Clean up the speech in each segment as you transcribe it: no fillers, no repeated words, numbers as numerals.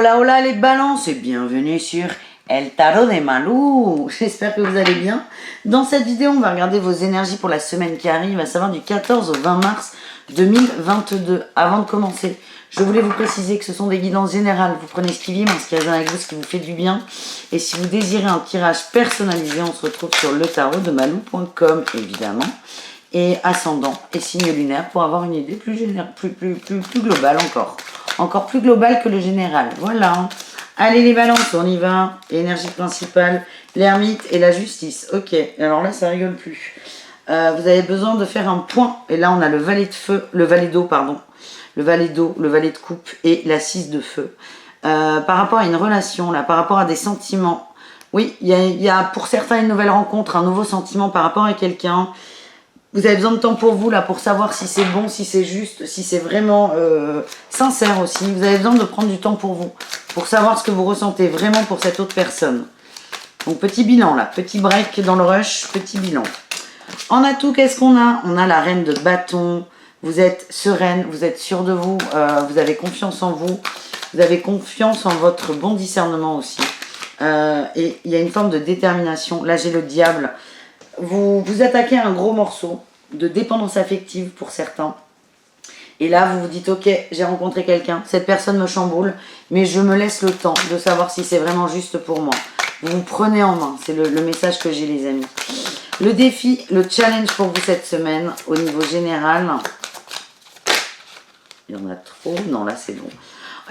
Hola hola les balances et bienvenue sur El Tarot de Malou. J'espère que vous allez bien. Dans cette vidéo, on va regarder vos énergies pour la semaine qui arrive, à savoir du 14 au 20 mars 2022. Avant de commencer, je voulais vous préciser que ce sont des guidances générales. Vous prenez ce qui vient, ce qui résonne avec vous, ce qui vous fait du bien. Et si vous désirez un tirage personnalisé, on se retrouve sur letarotdemalou.com évidemment. Et ascendant et signe lunaire pour avoir une idée plus globale encore plus globale que le général. Voilà. Allez les balances, on y va. Énergie principale, l'ermite et la justice. Ok, alors là ça rigole plus. Vous avez besoin de faire un point. Et là on a le valet de feu, le valet d'eau pardon, le valet d'eau, le valet de coupe et la 6 de feu. Par rapport à une relation là, par rapport à des sentiments. Oui, il y a pour certains une nouvelle rencontre, un nouveau sentiment par rapport à quelqu'un. Vous avez besoin de temps pour vous, là, pour savoir si c'est bon, si c'est juste, si c'est vraiment sincère aussi. Vous avez besoin de prendre du temps pour vous, pour savoir ce que vous ressentez vraiment pour cette autre personne. Donc, petit bilan, là. Petit break dans le rush, petit bilan. En atout, qu'est-ce qu'on a? On a la reine de bâton. Vous êtes sereine, vous êtes sûre de vous, vous avez confiance en vous. Vous avez confiance en votre bon discernement aussi. Et il y a une forme de détermination. Là, j'ai le diable. Vous attaquez un gros morceau de dépendance affective pour certains. Et là, vous vous dites, ok, j'ai rencontré quelqu'un, cette personne me chamboule, mais je me laisse le temps de savoir si c'est vraiment juste pour moi. Vous vous prenez en main, c'est le message que j'ai les amis. Le défi, le challenge pour vous cette semaine, au niveau général. Il y en a trop, non là c'est bon.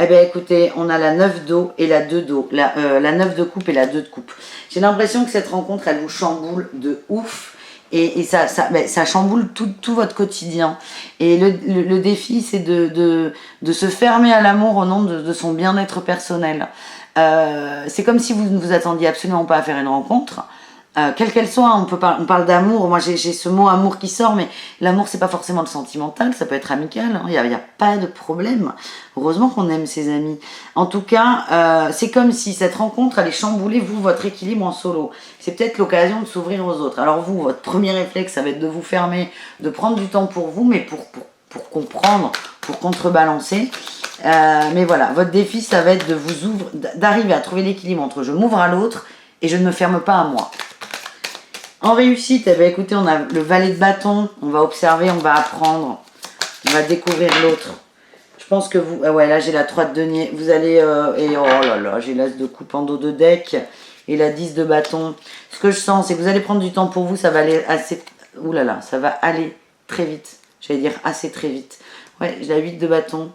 Eh bien écoutez, on a la 9 d'eau et la 2 d'eau, la 9 de coupe et la 2 de coupe. J'ai l'impression que cette rencontre, elle vous chamboule de ouf et ça chamboule tout votre quotidien. Et le défi, c'est de se fermer à l'amour au nom de son bien-être personnel. C'est comme si vous ne vous attendiez absolument pas à faire une rencontre. Quelle qu'elle soit, on parle d'amour, moi j'ai ce mot amour qui sort, mais l'amour c'est pas forcément le sentimental, ça peut être amical, hein, y a pas de problème. Heureusement qu'on aime ses amis. En tout cas, c'est comme si cette rencontre allait chambouler vous, votre équilibre en solo. C'est peut-être l'occasion de s'ouvrir aux autres. Alors vous, votre premier réflexe, ça va être de vous fermer, de prendre du temps pour vous, mais pour comprendre, pour contrebalancer. Mais voilà, votre défi, ça va être de d'arriver à trouver l'équilibre entre je m'ouvre à l'autre et je ne me ferme pas à moi. En réussite, eh bien, écoutez, on a le valet de bâton, on va observer, on va apprendre, on va découvrir l'autre. Je pense que vous... Ah ouais, là j'ai la 3 de denier, vous allez... et oh là là, j'ai l'as de coupe en dos de deck et la 10 de bâton. Ce que je sens, c'est que vous allez prendre du temps pour vous, ça va aller assez... Ouh là là, ça va aller très vite. J'allais dire assez très vite. Ouais, j'ai la 8 de bâton.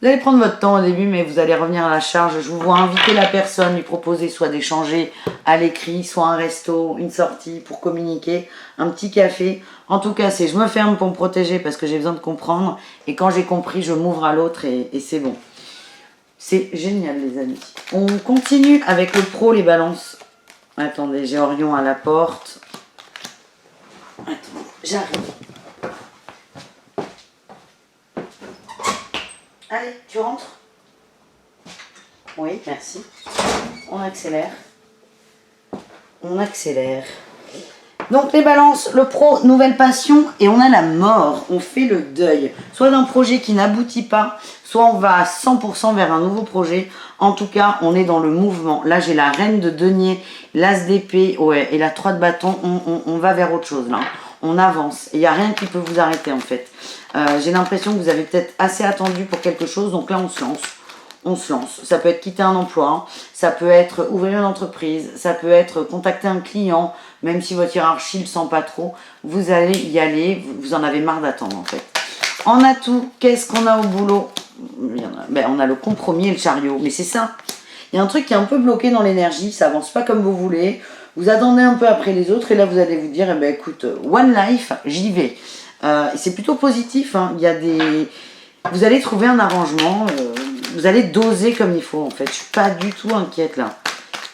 Vous allez prendre votre temps au début, mais vous allez revenir à la charge. Je vous vois inviter la personne, lui proposer soit d'échanger à l'écrit, soit un resto, une sortie pour communiquer, un petit café. En tout cas, c'est je me ferme pour me protéger parce que j'ai besoin de comprendre. Et quand j'ai compris, je m'ouvre à l'autre et c'est bon. C'est génial, les amis. On continue avec le pro, les balances. Attendez, j'ai Orion à la porte. Attends, j'arrive. Allez, tu rentres? Oui, merci. On accélère. On accélère. Donc les balances, le pro, nouvelle passion, et on a la mort. On fait le deuil. Soit d'un projet qui n'aboutit pas, soit on va à 100% vers un nouveau projet. En tout cas, on est dans le mouvement. Là, j'ai la reine de denier, l'as d'épée, ouais, et la 3 de bâton. On va vers autre chose, là. On avance. Et il n'y a rien qui peut vous arrêter, en fait. J'ai l'impression que vous avez peut-être assez attendu pour quelque chose. Donc là, on se lance. On se lance. Ça peut être quitter un emploi, ça peut être ouvrir une entreprise, ça peut être contacter un client, même si votre hiérarchie ne le sent pas trop. Vous allez y aller, vous en avez marre d'attendre en fait. En atout, qu'est-ce qu'on a au boulot? On a le compromis et le chariot, mais c'est ça. Il y a un truc qui est un peu bloqué dans l'énergie, ça avance pas comme vous voulez. Vous attendez un peu après les autres et là vous allez vous dire, écoute, one life, j'y vais. C'est plutôt positif, hein. Vous allez trouver un arrangement, vous allez doser comme il faut en fait. Je suis pas du tout inquiète là.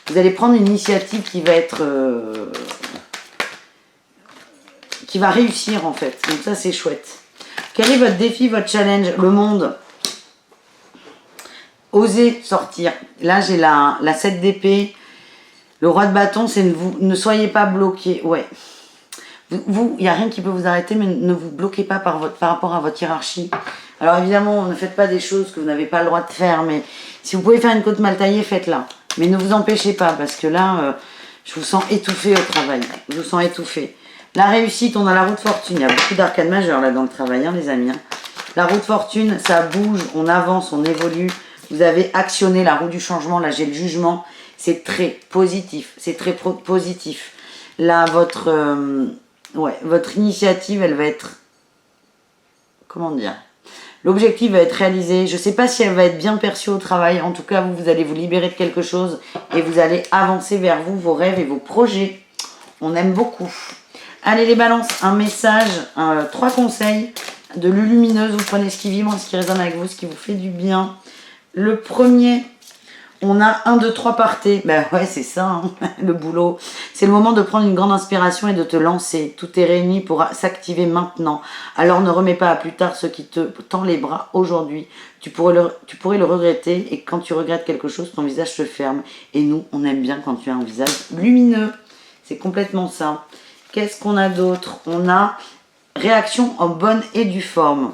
Vous allez prendre une initiative qui va être... qui va réussir en fait. Donc ça c'est chouette. Quel est votre défi, votre challenge? Le monde. Osez sortir. Là j'ai la 7 d'épée. Le roi de bâton, c'est ne soyez pas bloqué. Ouais. Vous, il n'y a rien qui peut vous arrêter, mais ne vous bloquez pas par rapport à votre hiérarchie. Alors évidemment, ne faites pas des choses que vous n'avez pas le droit de faire, mais Si vous pouvez faire une côte mal taillée, faites-la. Mais ne vous empêchez pas, parce que là, je vous sens étouffé au travail. Je vous sens étouffé. La réussite, on a la roue de fortune. Il y a beaucoup d'arcades majeures là dans le travail, hein, les amis. Hein. La roue de fortune, ça bouge, on avance, on évolue. Vous avez actionné la roue du changement. Là, j'ai le jugement. C'est très positif. C'est très positif. Là, votre initiative, elle va être... Comment dire? L'objectif va être réalisé. Je ne sais pas si elle va être bien perçue au travail. En tout cas, vous allez vous libérer de quelque chose et vous allez avancer vers vous, vos rêves et vos projets. On aime beaucoup. Allez les balances, un message, 3 conseils de lumineuse. Vous prenez ce qui vibre, ce qui résonne avec vous, ce qui vous fait du bien. Le premier, on a 1, 2, 3 partez. Ben ouais, c'est ça, hein, le boulot. C'est le moment de prendre une grande inspiration et de te lancer. Tout est réuni pour s'activer maintenant. Alors ne remets pas à plus tard ce qui te tend les bras aujourd'hui. Tu pourrais le regretter et quand tu regrettes quelque chose, ton visage se ferme. Et nous, on aime bien quand tu as un visage lumineux. C'est complètement ça. Qu'est-ce qu'on a d'autre? On a réaction en bonne et due forme.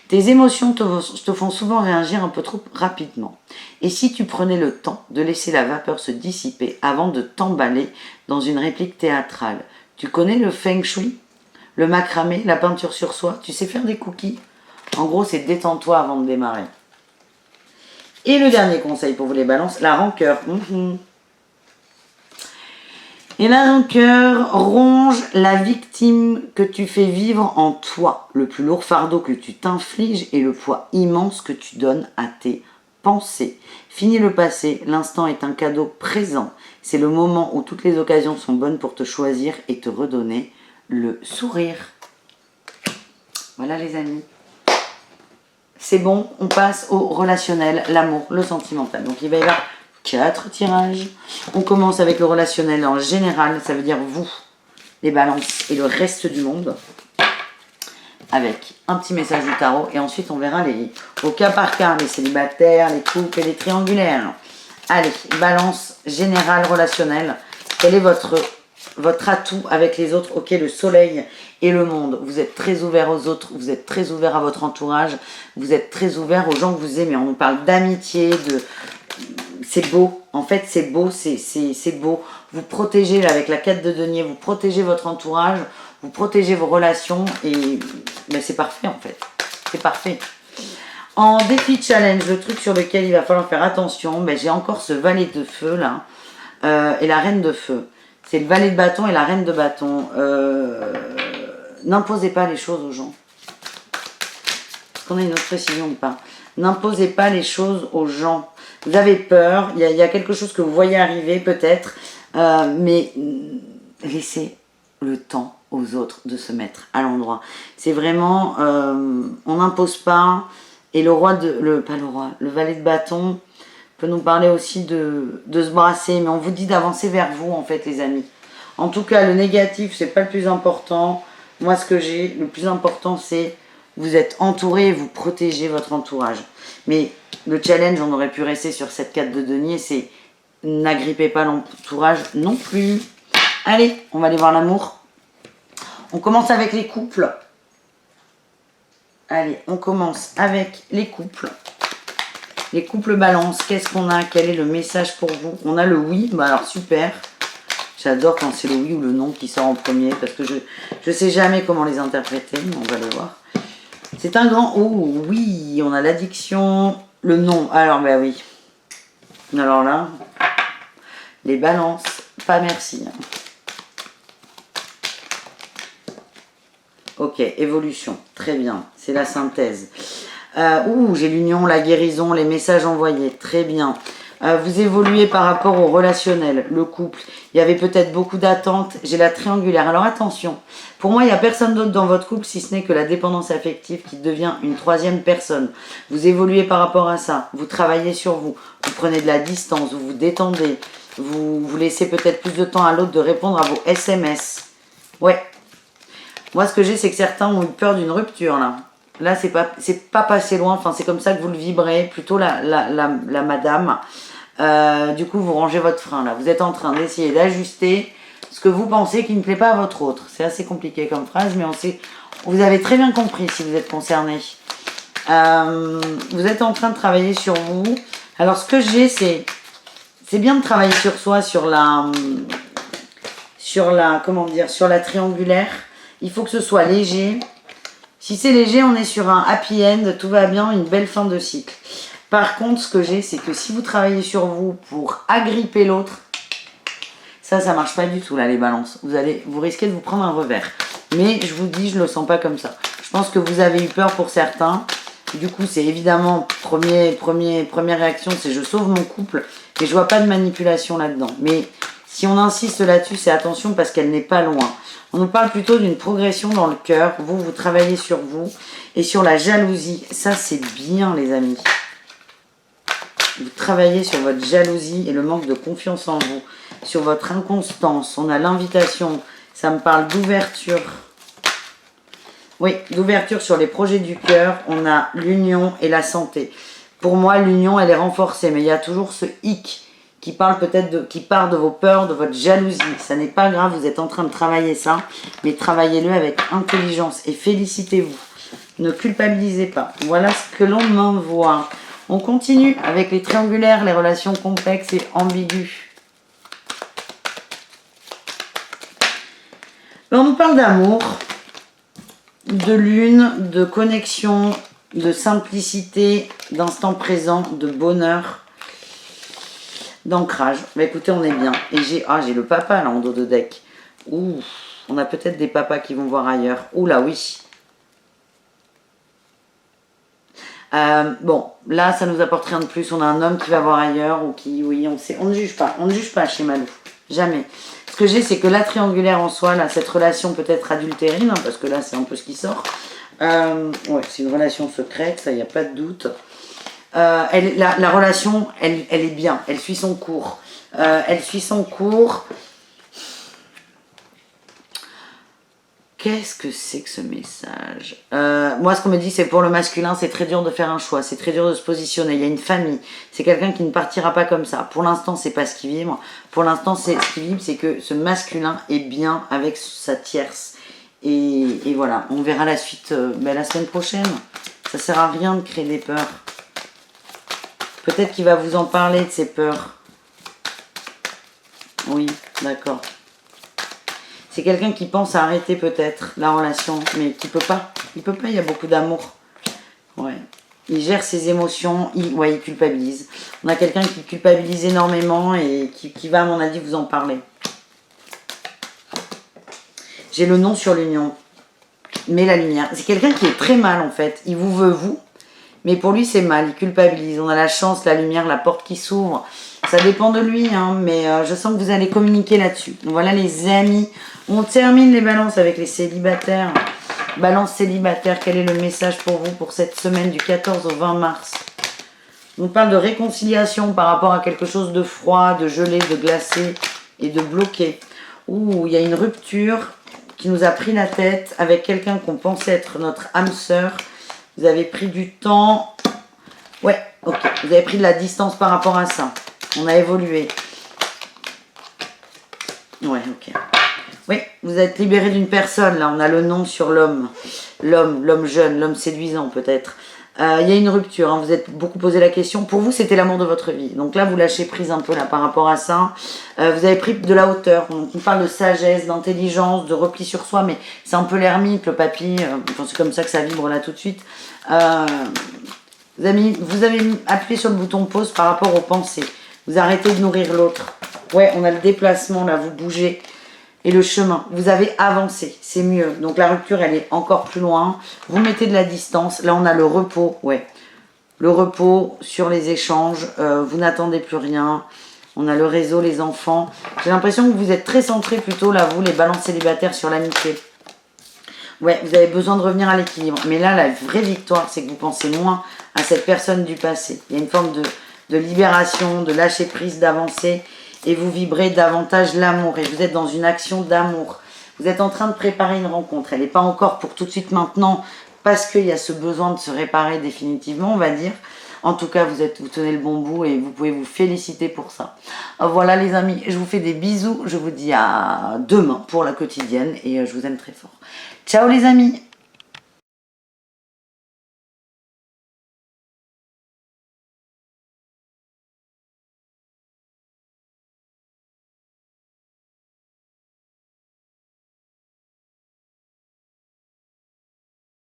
Tes émotions te font souvent réagir un peu trop rapidement. Et si tu prenais le temps de laisser la vapeur se dissiper avant de t'emballer dans une réplique théâtrale? Tu connais le feng shui, le macramé, la peinture sur soie? Tu sais faire des cookies? En gros, c'est détends-toi avant de démarrer. Et le dernier conseil pour vous les balances, la rancœur. Et la rancœur ronge la victime que tu fais vivre en toi, le plus lourd fardeau que tu t'infliges et le poids immense que tu donnes à tes pensées. Fini le passé, l'instant est un cadeau présent. C'est le moment où toutes les occasions sont bonnes pour te choisir et te redonner le sourire. Voilà les amis. C'est bon, on passe au relationnel, l'amour, le sentimental. Donc il va y avoir 4 tirages. On commence avec le relationnel en général, ça veut dire vous, les balances et le reste du monde. Avec un petit message du tarot et ensuite on verra au cas par cas, les célibataires, les couples et les triangulaires. Allez, balance générale relationnelle. Quel est votre atout avec les autres? Ok, le soleil et le monde. Vous êtes très ouvert aux autres, vous êtes très ouvert à votre entourage, vous êtes très ouvert aux gens que vous aimez. On nous parle d'amitié, c'est beau, en fait c'est beau, c'est beau. Vous protégez là, avec la 4 de denier, vous protégez votre entourage, vous protégez vos relations et ben, c'est parfait en fait. C'est parfait. En défi challenge, le truc sur lequel il va falloir faire attention, ben, j'ai encore ce valet de feu là et la reine de feu. C'est le valet de bâton et la reine de bâton. N'imposez pas les choses aux gens. Est-ce qu'on a une autre précision ou pas? N'imposez pas les choses aux gens. Vous avez peur, il y a quelque chose que vous voyez arriver peut-être, mais laissez le temps aux autres de se mettre à l'endroit. C'est vraiment, on n'impose pas, et le valet de bâton peut nous parler aussi de se brasser, mais on vous dit d'avancer vers vous en fait les amis. En tout cas, le négatif, c'est pas le plus important. Moi, ce que j'ai, le plus important, c'est vous êtes entouré et vous protégez votre entourage. Mais le challenge, on aurait pu rester sur cette 4 de denier, c'est n'agrippez pas l'entourage non plus. Allez, on va aller voir l'amour. On commence avec les couples. Allez, on commence avec les couples. Les couples balance, qu'est-ce qu'on a? Quel est le message pour vous? On a le oui, bah alors super. J'adore quand c'est le oui ou le non qui sort en premier parce que je ne sais jamais comment les interpréter, mais on va le voir. C'est un grand oh, oui, on a l'addiction, le non. Alors, ben oui. Alors là, les balances, pas merci. Ok, évolution, très bien, c'est la synthèse. J'ai l'union, la guérison, les messages envoyés, très bien. Vous évoluez par rapport au relationnel, le couple. Il y avait peut-être beaucoup d'attentes. J'ai la triangulaire. Alors attention, pour moi, il n'y a personne d'autre dans votre couple si ce n'est que la dépendance affective qui devient une 3e personne. Vous évoluez par rapport à ça. Vous travaillez sur vous. Vous prenez de la distance. Vous vous détendez. Vous laissez peut-être plus de temps à l'autre de répondre à vos SMS. Ouais. Moi, ce que j'ai, c'est que certains ont eu peur d'une rupture, là. Là, c'est pas passé loin. Enfin, c'est comme ça que vous le vibrez. Plutôt la madame. Du coup, vous rangez votre frein, là. Vous êtes en train d'essayer d'ajuster ce que vous pensez qui ne plaît pas à votre autre. C'est assez compliqué comme phrase, mais vous avez très bien compris si vous êtes concerné. Vous êtes en train de travailler sur vous. Alors, ce que j'ai, c'est bien de travailler sur soi, sur la, comment dire, sur la triangulaire. Il faut que ce soit léger. Si c'est léger, on est sur un happy end, tout va bien, une belle fin de cycle. Par contre, ce que j'ai, c'est que si vous travaillez sur vous pour agripper l'autre, ça marche pas du tout, là, les balances. Vous risquez de vous prendre un revers. Mais je vous dis, je le sens pas comme ça. Je pense que vous avez eu peur pour certains. Du coup, c'est évidemment, première réaction, c'est je sauve mon couple. Et je vois pas de manipulation là-dedans. Mais si on insiste là-dessus, c'est attention parce qu'elle n'est pas loin. On nous parle plutôt d'une progression dans le cœur. Vous travaillez sur vous. Et sur la jalousie, ça c'est bien les amis. Vous travaillez sur votre jalousie et le manque de confiance en vous. Sur votre inconstance. On a l'invitation. Ça me parle d'ouverture. Oui, d'ouverture sur les projets du cœur. On a l'union et la santé. Pour moi, l'union, elle est renforcée. Mais il y a toujours ce hic qui parle peut-être qui part de vos peurs, de votre jalousie. Ça n'est pas grave, vous êtes en train de travailler ça. Mais travaillez-le avec intelligence. Et félicitez-vous. Ne culpabilisez pas. Voilà ce que l'on m'envoie. On continue avec les triangulaires, les relations complexes et ambiguës. Là, on nous parle d'amour, de lune, de connexion, de simplicité, d'instant présent, de bonheur, d'ancrage. Bah écoutez, on est bien. Et j'ai le papa là en dos de deck. Ouh, on a peut-être des papas qui vont voir ailleurs. Ouh là, oui. Bon, là, ça nous apporte rien de plus. On a un homme qui va voir ailleurs ou qui, oui, on ne juge pas. On ne juge pas chez Malou. Jamais. Ce que j'ai, c'est que la triangulaire en soi, là, cette relation peut être adultérine, hein, parce que là, c'est un peu ce qui sort. Ouais, c'est une relation secrète, ça, il n'y a pas de doute. La relation, elle est bien. Elle suit son cours. Elle suit son cours. Qu'est-ce que c'est que ce message? Moi, ce qu'on me dit, c'est pour le masculin, c'est très dur de faire un choix, c'est très dur de se positionner. Il y a une famille, c'est quelqu'un qui ne partira pas comme ça. Pour l'instant, c'est pas ce qui vibre. Pour l'instant, ce qui vibre, c'est que ce masculin est bien avec sa tierce. Et voilà, on verra la suite la semaine prochaine. Ça sert à rien de créer des peurs. Peut-être qu'il va vous en parler de ses peurs. Oui, d'accord. C'est quelqu'un qui pense à arrêter peut-être la relation, mais qui peut pas. Il peut pas, il y a beaucoup d'amour. Ouais. Il gère ses émotions, il culpabilise. On a quelqu'un qui culpabilise énormément et qui va, à mon avis, vous en parler. J'ai le nom sur l'union. Mais la lumière. C'est quelqu'un qui est très mal, en fait. Il vous veut, vous. Mais pour lui, c'est mal. Il culpabilise. On a la chance, la lumière, la porte qui s'ouvre. Ça dépend de lui, hein, mais je sens que vous allez communiquer là-dessus. Voilà les amis. On termine les balances avec les célibataires. Balance célibataire, quel est le message pour vous pour cette semaine du 14 au 20 mars? On parle de réconciliation par rapport à quelque chose de froid, de gelé, de glacé et de bloqué. Ouh, il y a une rupture qui nous a pris la tête avec quelqu'un qu'on pensait être notre âme sœur. Vous avez pris du temps. Ouais, ok. Vous avez pris de la distance par rapport à ça. On a évolué. Ouais, ok. Oui, vous êtes libéré d'une personne. Là, on a le nom sur l'homme. L'homme jeune, l'homme séduisant peut-être. Il y a une rupture. Hein. Vous êtes beaucoup posé la question. Pour vous, c'était l'amour de votre vie. Donc là, vous lâchez prise un peu là par rapport à ça. Vous avez pris de la hauteur. On parle de sagesse, d'intelligence, de repli sur soi. Mais c'est un peu l'ermite, le papy. Enfin, c'est comme ça que ça vibre là tout de suite. Vous avez appuyé sur le bouton pause par rapport aux pensées. Vous arrêtez de nourrir l'autre. Ouais, on a le déplacement là, vous bougez. Et le chemin, vous avez avancé, c'est mieux. Donc la rupture, elle est encore plus loin. Vous mettez de la distance. Là, on a le repos, ouais. Le repos sur les échanges. Vous n'attendez plus rien. On a le réseau, les enfants. J'ai l'impression que vous êtes très centrés plutôt, là, vous, les balances célibataires, sur l'amitié. Ouais, vous avez besoin de revenir à l'équilibre. Mais là, la vraie victoire, c'est que vous pensez moins à cette personne du passé. Il y a une forme de libération, de lâcher prise, d'avancer. Et vous vibrez davantage l'amour. Et vous êtes dans une action d'amour. Vous êtes en train de préparer une rencontre. Elle n'est pas encore pour tout de suite maintenant. Parce qu'il y a ce besoin de se réparer définitivement, on va dire. En tout cas, vous tenez le bon bout et vous pouvez vous féliciter pour ça. Voilà les amis, je vous fais des bisous. Je vous dis à demain pour la quotidienne. Et je vous aime très fort. Ciao les amis!